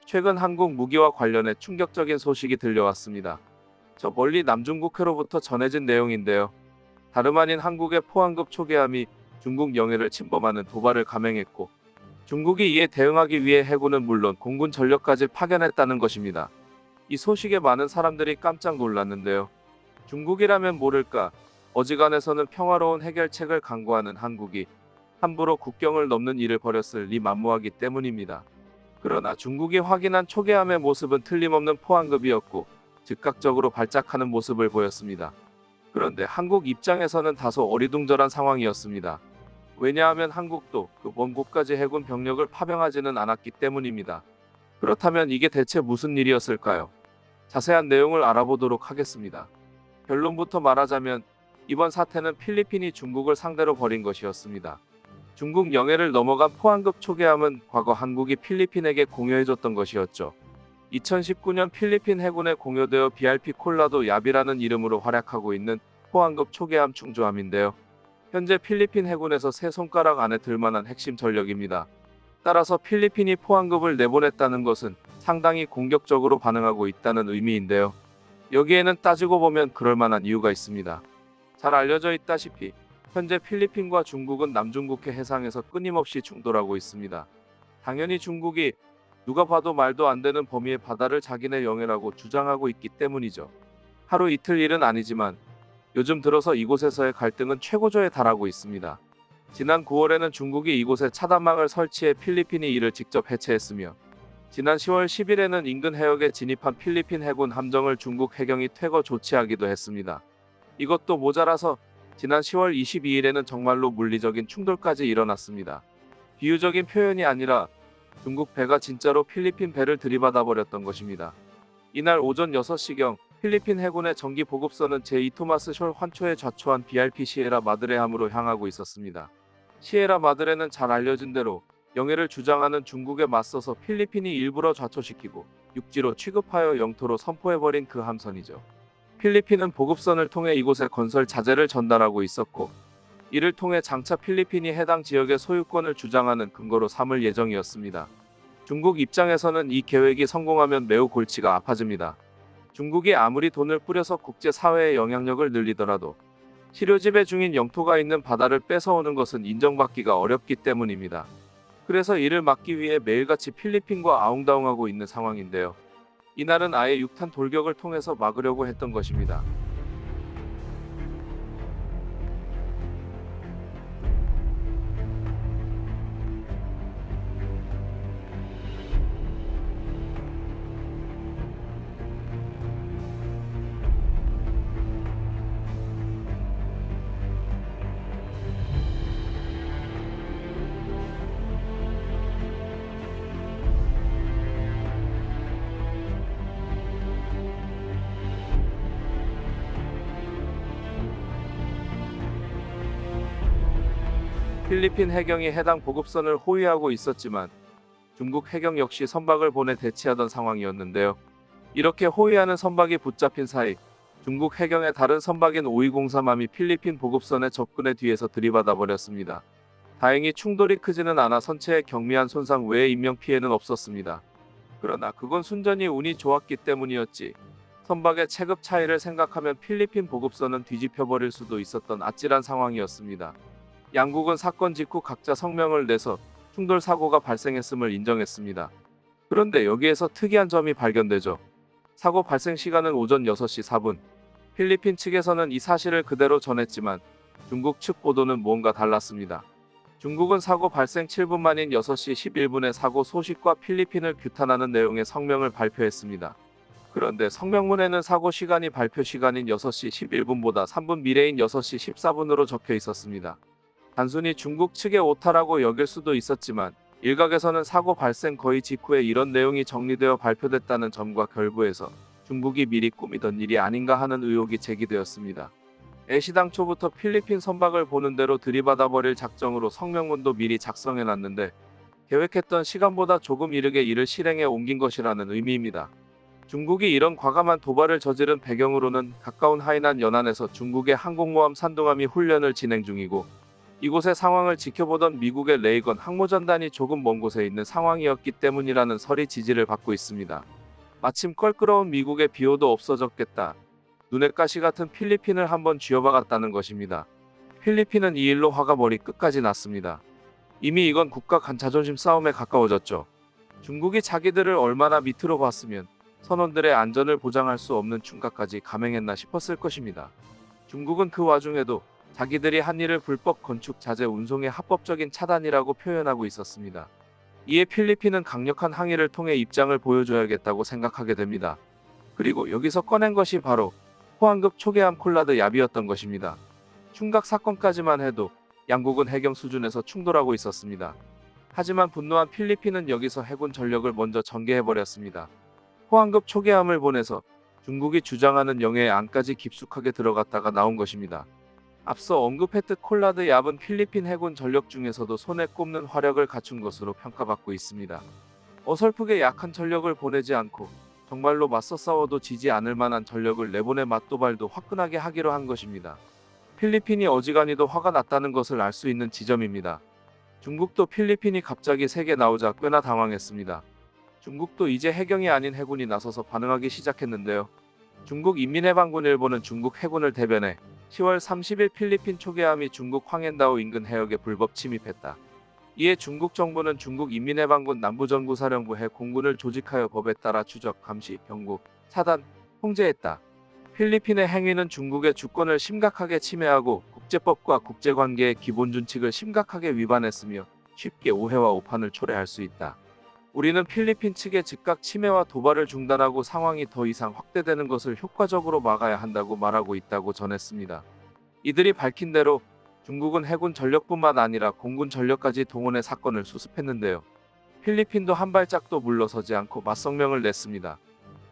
최근 한국 무기와 관련해 충격적인 소식이 들려왔습니다. 저 멀리 남중국해로부터 전해진 내용인데요. 다름 아닌 한국의 포항급 초계함이 중국 영해를 침범하는 도발을 감행했고, 중국이 이에 대응하기 위해 해군은 물론 공군 전력까지 파견했다는 것입니다. 이 소식에 많은 사람들이 깜짝 놀랐는데요. 중국이라면 모를까, 어지간해서는 평화로운 해결책을 강구하는 한국이 함부로 국경을 넘는 일을 벌였을 리 만무하기 때문입니다. 그러나 중국이 확인한 초계함의 모습은 틀림없는 포항급이었고 즉각적으로 발작하는 모습을 보였습니다. 그런데 한국 입장에서는 다소 어리둥절한 상황이었습니다. 왜냐하면 한국도 그 먼 곳까지 해군 병력을 파병하지는 않았기 때문입니다. 그렇다면 이게 대체 무슨 일이었을까요? 자세한 내용을 알아보도록 하겠습니다. 결론부터 말하자면 이번 사태는 필리핀이 중국을 상대로 벌인 것이었습니다. 중국 영해를 넘어간 포항급 초계함은 과거 한국이 필리핀에게 공여해줬던 것이었죠. 2019년 필리핀 해군에 공여되어 BRP 콜라도 야비라는 이름으로 활약하고 있는 포항급 초계함 충주함인데요. 현재 필리핀 해군에서 세 손가락 안에 들만한 핵심 전력입니다. 따라서 필리핀이 포항급을 내보냈다는 것은 상당히 공격적으로 반응하고 있다는 의미인데요. 여기에는 따지고 보면 그럴 만한 이유가 있습니다. 잘 알려져 있다시피 현재 필리핀과 중국은 남중국해 해상에서 끊임없이 충돌하고 있습니다. 당연히 중국이 누가 봐도 말도 안 되는 범위의 바다를 자기네 영해라고 주장하고 있기 때문이죠. 하루 이틀 일은 아니지만 요즘 들어서 이곳에서의 갈등은 최고조에 달하고 있습니다. 지난 9월에는 중국이 이곳에 차단망을 설치해 필리핀이 이를 직접 해체했으며, 지난 10월 10일에는 인근 해역에 진입한 필리핀 해군 함정을 중국 해경이 퇴거 조치하기도 했습니다. 이것도 모자라서 지난 10월 22일에는 정말로 물리적인 충돌까지 일어났습니다. 비유적인 표현이 아니라 중국 배가 진짜로 필리핀 배를 들이받아 버렸던 것입니다. 이날 오전 6시경 필리핀 해군의 정기 보급선은 제2토마스 숄 환초에 좌초한 BRP 시에라 마드레함으로 향하고 있었습니다. 시에라 마드레는 잘 알려진 대로 영해를 주장하는 중국에 맞서서 필리핀이 일부러 좌초시키고 육지로 취급하여 영토로 선포해버린 그 함선이죠. 필리핀은 보급선을 통해 이곳에 건설 자재를 전달하고 있었고, 이를 통해 장차 필리핀이 해당 지역의 소유권을 주장하는 근거로 삼을 예정이었습니다. 중국 입장에서는 이 계획이 성공하면 매우 골치가 아파집니다. 중국이 아무리 돈을 뿌려서 국제사회의 영향력을 늘리더라도 치료 지배 중인 영토가 있는 바다를 뺏어오는 것은 인정받기가 어렵기 때문입니다. 그래서 이를 막기 위해 매일같이 필리핀과 아웅다웅하고 있는 상황인데요. 이날은 아예 육탄 돌격을 통해서 막으려고 했던 것입니다. 필리핀 해경이 해당 보급선을 호위하고 있었지만 중국 해경 역시 선박을 보내 대치하던 상황이었는데요. 이렇게 호위하는 선박이 붙잡힌 사이 중국 해경의 다른 선박인 5203함이 필리핀 보급선의 접근에 뒤에서 들이받아 버렸습니다. 다행히 충돌이 크지는 않아 선체에 경미한 손상 외에 인명피해는 없었습니다. 그러나 그건 순전히 운이 좋았기 때문이었지, 선박의 체급 차이를 생각하면 필리핀 보급선은 뒤집혀버릴 수도 있었던 아찔한 상황이었습니다. 양국은 사건 직후 각자 성명을 내서 충돌 사고가 발생했음을 인정했습니다. 그런데 여기에서 특이한 점이 발견되죠. 사고 발생 시간은 오전 6시 4분. 필리핀 측에서는 이 사실을 그대로 전했지만 중국 측 보도는 뭔가 달랐습니다. 중국은 사고 발생 7분 만인 6시 11분에 사고 소식과 필리핀을 규탄하는 내용의 성명을 발표했습니다. 그런데 성명문에는 사고 시간이 발표 시간인 6시 11분보다 3분 미래인 6시 14분으로 적혀 있었습니다. 단순히 중국 측의 오타라고 여길 수도 있었지만 일각에서는 사고 발생 거의 직후에 이런 내용이 정리되어 발표됐다는 점과 결부해서 중국이 미리 꾸미던 일이 아닌가 하는 의혹이 제기되었습니다. 애시당초부터 필리핀 선박을 보는 대로 들이받아버릴 작정으로 성명문도 미리 작성해놨는데 계획했던 시간보다 조금 이르게 이를 실행에 옮긴 것이라는 의미입니다. 중국이 이런 과감한 도발을 저지른 배경으로는 가까운 하이난 연안에서 중국의 항공모함 산둥함이 훈련을 진행 중이고, 이곳의 상황을 지켜보던 미국의 레이건 항모전단이 조금 먼 곳에 있는 상황이었기 때문이라는 설이 지지를 받고 있습니다. 마침 껄끄러운 미국의 비호도 없어졌겠다. 눈에 가시 같은 필리핀을 한번 쥐어박았다는 것입니다. 필리핀은 이 일로 화가 머리 끝까지 났습니다. 이미 이건 국가 간 자존심 싸움에 가까워졌죠. 중국이 자기들을 얼마나 밑으로 봤으면 선원들의 안전을 보장할 수 없는 충가까지 감행했나 싶었을 것입니다. 중국은 그 와중에도 자기들이 한 일을 불법 건축 자재 운송의 합법적인 차단이라고 표현하고 있었습니다. 이에 필리핀은 강력한 항의를 통해 입장을 보여줘야겠다고 생각하게 됩니다. 그리고 여기서 꺼낸 것이 바로 포항급 초계함 콜라드 얍이었던 것입니다. 충각 사건까지만 해도 양국은 해경 수준에서 충돌하고 있었습니다. 하지만 분노한 필리핀은 여기서 해군 전력을 먼저 전개해버렸습니다. 포항급 초계함을 보내서 중국이 주장하는 영해의 안까지 깊숙하게 들어갔다가 나온 것입니다. 앞서 언급했듯 콜라드 얍은 필리핀 해군 전력 중에서도 손에 꼽는 화력을 갖춘 것으로 평가받고 있습니다. 어설프게 약한 전력을 보내지 않고 정말로 맞서 싸워도 지지 않을 만한 전력을 내보내 맞도발도 화끈하게 하기로 한 것입니다. 필리핀이 어지간히도 화가 났다는 것을 알 수 있는 지점입니다. 중국도 필리핀이 갑자기 세게 나오자 꽤나 당황했습니다. 중국도 이제 해경이 아닌 해군이 나서서 반응하기 시작했는데요. 중국 인민해방군 일보는 중국 해군을 대변해 10월 30일 필리핀 초계함이 중국 황앤다오 인근 해역에 불법 침입했다. 이에 중국 정부는 중국 인민해방군 남부전구사령부해 공군을 조직하여 법에 따라 추적, 감시, 경고, 차단, 통제했다. 필리핀의 행위는 중국의 주권을 심각하게 침해하고 국제법과 국제관계의 기본 준칙을 심각하게 위반했으며 쉽게 오해와 오판을 초래할 수 있다. 우리는 필리핀 측의 즉각 침해와 도발을 중단하고 상황이 더 이상 확대되는 것을 효과적으로 막아야 한다고 말하고 있다고 전했습니다. 이들이 밝힌 대로 중국은 해군 전력뿐만 아니라 공군 전력까지 동원해 사건을 수습했는데요. 필리핀도 한 발짝도 물러서지 않고 맞성명을 냈습니다.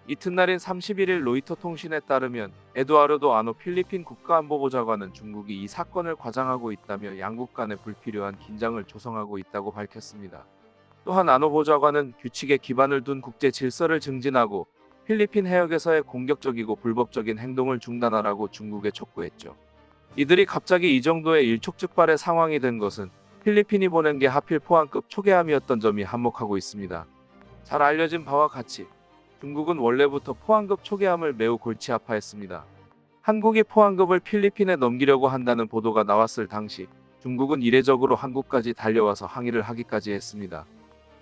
이튿날인 31일 로이터 통신에 따르면 에두아르도 아노 필리핀 국가안보보좌관은 중국이 이 사건을 과장하고 있다며 양국 간에 불필요한 긴장을 조성하고 있다고 밝혔습니다. 또한 아노 보좌관은 규칙에 기반을 둔 국제 질서를 증진하고 필리핀 해역에서의 공격적이고 불법적인 행동을 중단하라고 중국에 촉구했죠. 이들이 갑자기 이 정도의 일촉즉발의 상황이 된 것은 필리핀이 보낸 게 하필 포항급 초계함이었던 점이 한몫하고 있습니다. 잘 알려진 바와 같이 중국은 원래부터 포항급 초계함을 매우 골치 아파했습니다. 한국이 포항급을 필리핀에 넘기려고 한다는 보도가 나왔을 당시 중국은 이례적으로 한국까지 달려와서 항의를 하기까지 했습니다.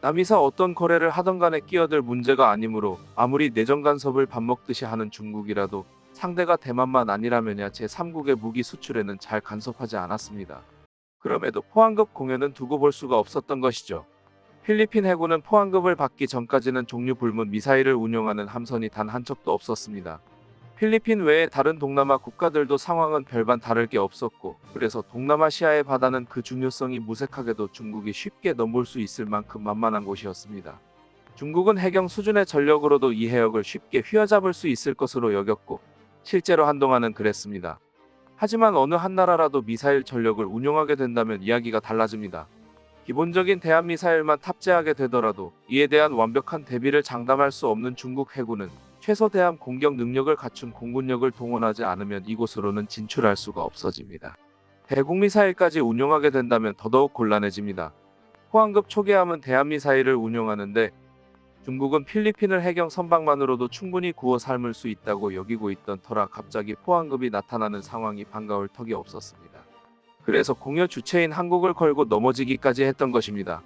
남이서 어떤 거래를 하던 간에 끼어들 문제가 아니므로 아무리 내정 간섭을 밥 먹듯이 하는 중국이라도 상대가 대만만 아니라면야 제3국의 무기 수출에는 잘 간섭하지 않았습니다. 그럼에도 포항급 공연은 두고 볼 수가 없었던 것이죠. 필리핀 해군은 포항급을 받기 전까지는 종류 불문 미사일을 운용하는 함선이 단 한 척도 없었습니다. 필리핀 외의 다른 동남아 국가들도 상황은 별반 다를 게 없었고, 그래서 동남아시아의 바다는 그 중요성이 무색하게도 중국이 쉽게 넘볼 수 있을 만큼 만만한 곳이었습니다. 중국은 해경 수준의 전력으로도 이 해역을 쉽게 휘어잡을 수 있을 것으로 여겼고, 실제로 한동안은 그랬습니다. 하지만 어느 한 나라라도 미사일 전력을 운용하게 된다면 이야기가 달라집니다. 기본적인 대한미사일만 탑재하게 되더라도 이에 대한 완벽한 대비를 장담할 수 없는 중국 해군은 최소 대함 공격 능력을 갖춘 공군력을 동원하지 않으면 이곳으로는 진출할 수가 없어집니다. 대공미사일까지 운용하게 된다면 더더욱 곤란해집니다. 포항급 초계함은 대한미사일을 운용하는데 중국은 필리핀을 해경 선박만으로도 충분히 구워 삶을 수 있다고 여기고 있던 터라 갑자기 포항급이 나타나는 상황이 반가울 턱이 없었습니다. 그래서 공여 주체인 한국을 걸고 넘어지기까지 했던 것입니다.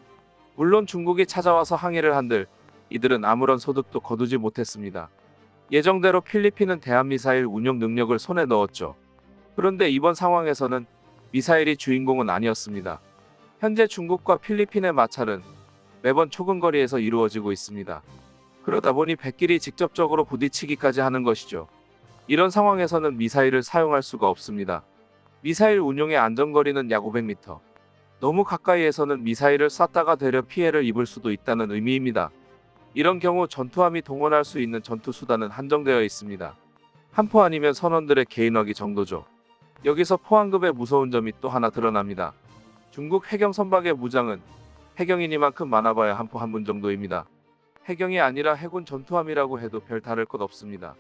물론 중국이 찾아와서 항의를 한들 이들은 아무런 소득도 거두지 못했습니다. 예정대로 필리핀은 대한미사일 운용 능력을 손에 넣었죠. 그런데 이번 상황에서는 미사일이 주인공은 아니었습니다. 현재 중국과 필리핀의 마찰은 매번 초근거리에서 이루어지고 있습니다. 그러다 보니 백길이 직접적으로 부딪히기까지 하는 것이죠. 이런 상황에서는 미사일을 사용할 수가 없습니다. 미사일 운용의 안전거리는 약 500m. 너무 가까이에서는 미사일을 쐈다가 되려 피해를 입을 수도 있다는 의미입니다. 이런 경우 전투함이 동원할 수 있는 전투수단은 한정되어 있습니다. 한포 아니면 선원들의 개인화기 정도죠. 여기서 포항급의 무서운 점이 또 하나 드러납니다. 중국 해경 선박의 무장은 해경이니만큼 많아봐야 한포 한 분 정도입니다. 해경이 아니라 해군 전투함이라고 해도 별 다를 것 없습니다.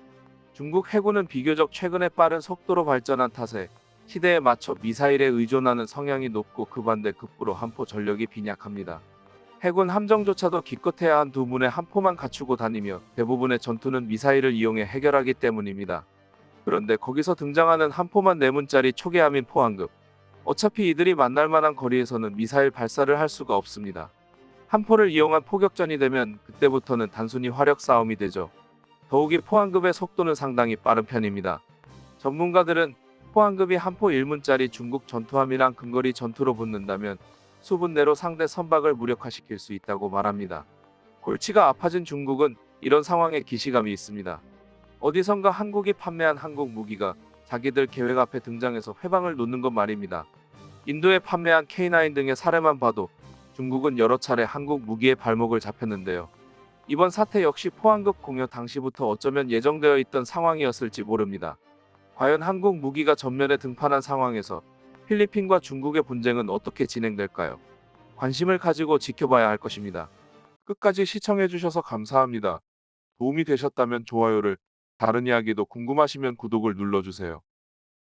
중국 해군은 비교적 최근에 빠른 속도로 발전한 탓에 시대에 맞춰 미사일에 의존하는 성향이 높고 그 반대 극부로 함포 전력이 빈약합니다. 해군 함정조차도 기껏해야 한 두 문의 함포만 갖추고 다니며 대부분의 전투는 미사일을 이용해 해결하기 때문입니다. 그런데 거기서 등장하는 함포만 4문짜리 초계함인 포항급. 어차피 이들이 만날 만한 거리에서는 미사일 발사를 할 수가 없습니다. 함포를 이용한 포격전이 되면 그때부터는 단순히 화력 싸움이 되죠. 더욱이 포항급의 속도는 상당히 빠른 편입니다. 전문가들은 포항급이 함포 1문짜리 중국 전투함이랑 근거리 전투로 붙는다면 수분 내로 상대 선박을 무력화시킬 수 있다고 말합니다. 골치가 아파진 중국은 이런 상황에 기시감이 있습니다. 어디선가 한국이 판매한 한국 무기가 자기들 계획 앞에 등장해서 회방을 놓는 것 말입니다. 인도에 판매한 K9 등의 사례만 봐도 중국은 여러 차례 한국 무기의 발목을 잡혔는데요. 이번 사태 역시 포항급 공여 당시부터 어쩌면 예정되어 있던 상황이었을지 모릅니다. 과연 한국 무기가 전면에 등판한 상황에서 필리핀과 중국의 분쟁은 어떻게 진행될까요? 관심을 가지고 지켜봐야 할 것입니다. 끝까지 시청해주셔서 감사합니다. 도움이 되셨다면 좋아요를, 다른 이야기도 궁금하시면 구독을 눌러주세요.